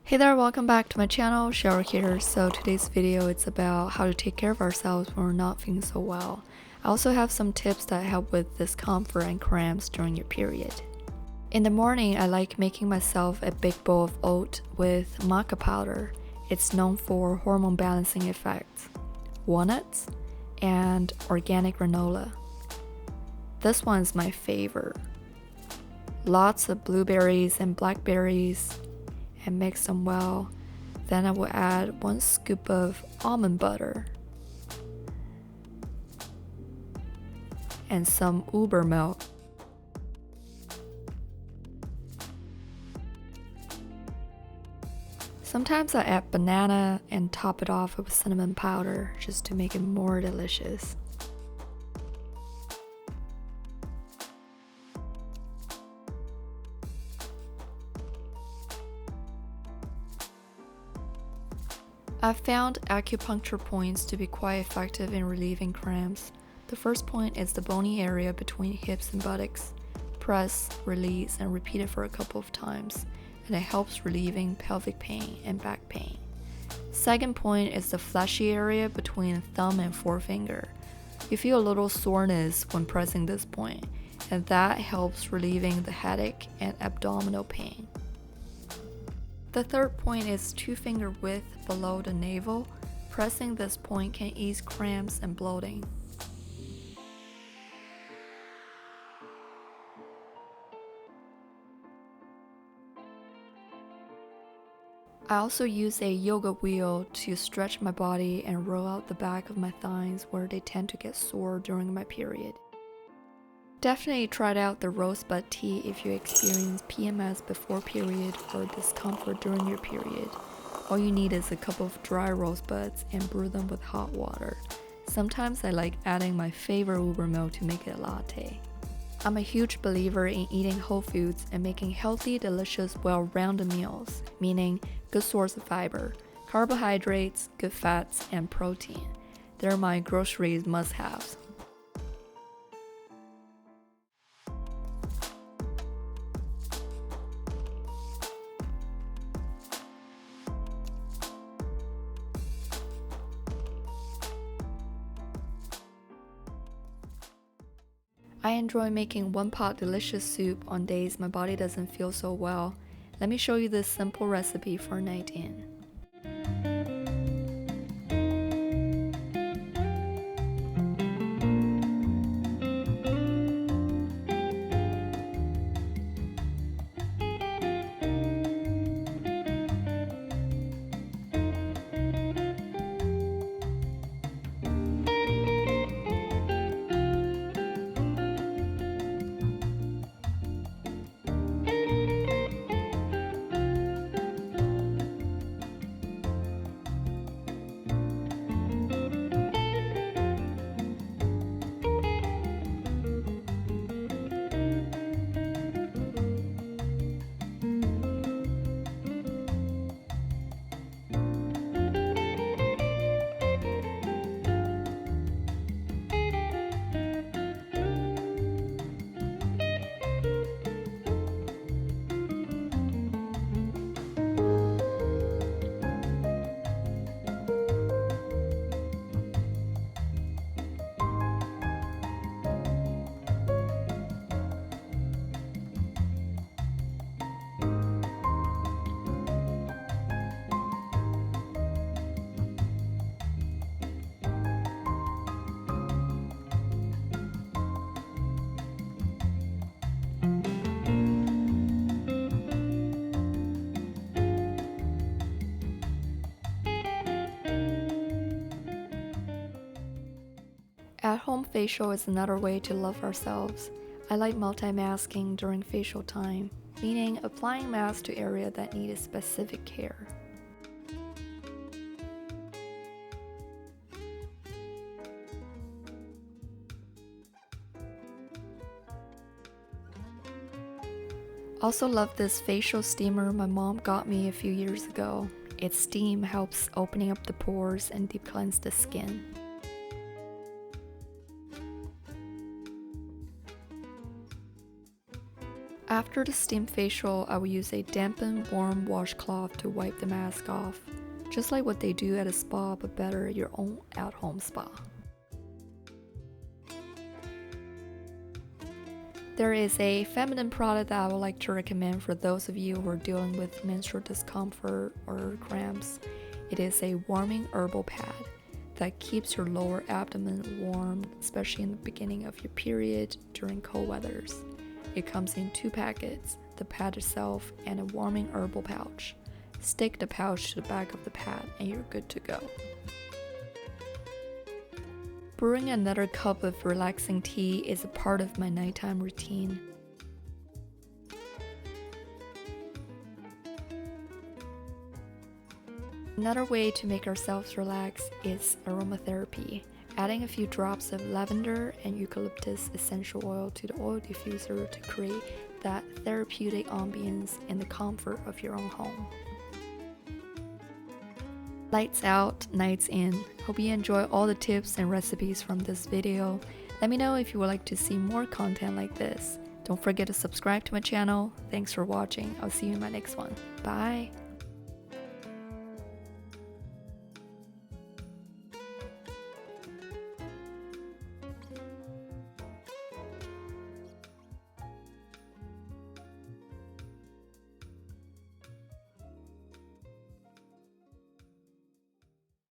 Hey there, welcome back to my channel, Cheril here. So today's video it's about how to take care of ourselves when we're not feeling so well. I also have some tips that help with discomfort and cramps during your period. In the morning, I like making myself a big bowl of oat with maca powder. It's known for hormone balancing effects, walnuts, and organic granola. This one's my favorite. Lots of blueberries and blackberries, and mix them well. Then I will add 1 scoop of almond butter and some uber milk. Sometimes I add banana and top it off with cinnamon powder just to make it more delicious. I've found acupuncture points to be quite effective in relieving cramps. The first point is the bony area between hips and buttocks. Press, release, and repeat it for a couple of times, and it helps relieving pelvic pain and back pain. Second point is the fleshy area between thumb and forefinger. You feel a little soreness when pressing this point, and that helps relieving the headache and abdominal pain. The third point is 2-finger width below the navel. Pressing this point can ease cramps and bloating. I also use a yoga wheel to stretch my body and roll out the back of my thighs where they tend to get sore during my period. Definitely try out the Rosebud tea if you experience PMS before period or discomfort during your period. All you need is a cup of dry rosebuds and brew them with hot water. Sometimes I like adding my favorite uber milk to make it a latte. I'm a huge believer in eating whole foods and making healthy, delicious, well-rounded meals, meaning good source of fiber, carbohydrates, good fats, and protein. They're my groceries must-haves. I enjoy making one-pot delicious soup on days my body doesn't feel so well. Let me show you this simple recipe for a night in. At-home facial is another way to love ourselves. I like multi-masking during facial time, meaning applying mask to areas that need a specific care. Also love this facial steamer my mom got me a few years ago. Its steam helps opening up the pores and deep cleanse the skin. After the steam facial, I will use a dampened warm washcloth to wipe the mask off, just like what they do at a spa, but better at your own at-home spa. There is a feminine product that I would like to recommend for those of you who are dealing with menstrual discomfort or cramps. It is a warming herbal pad that keeps your lower abdomen warm, especially in the beginning of your period during cold weathers. It comes in 2 packets, the pad itself and a warming herbal pouch. Stick the pouch to the back of the pad and you're good to go. Brewing another cup of relaxing tea is a part of my nighttime routine. Another way to make ourselves relax is aromatherapy. Adding a few drops of lavender and eucalyptus essential oil to the oil diffuser to create that therapeutic ambience in the comfort of your own home. Lights out, nights in. Hope you enjoy all the tips and recipes from this video. Let me know if you would like to see more content like this. Don't forget to subscribe to my channel. Thanks for watching. I'll see you in my next one. Bye!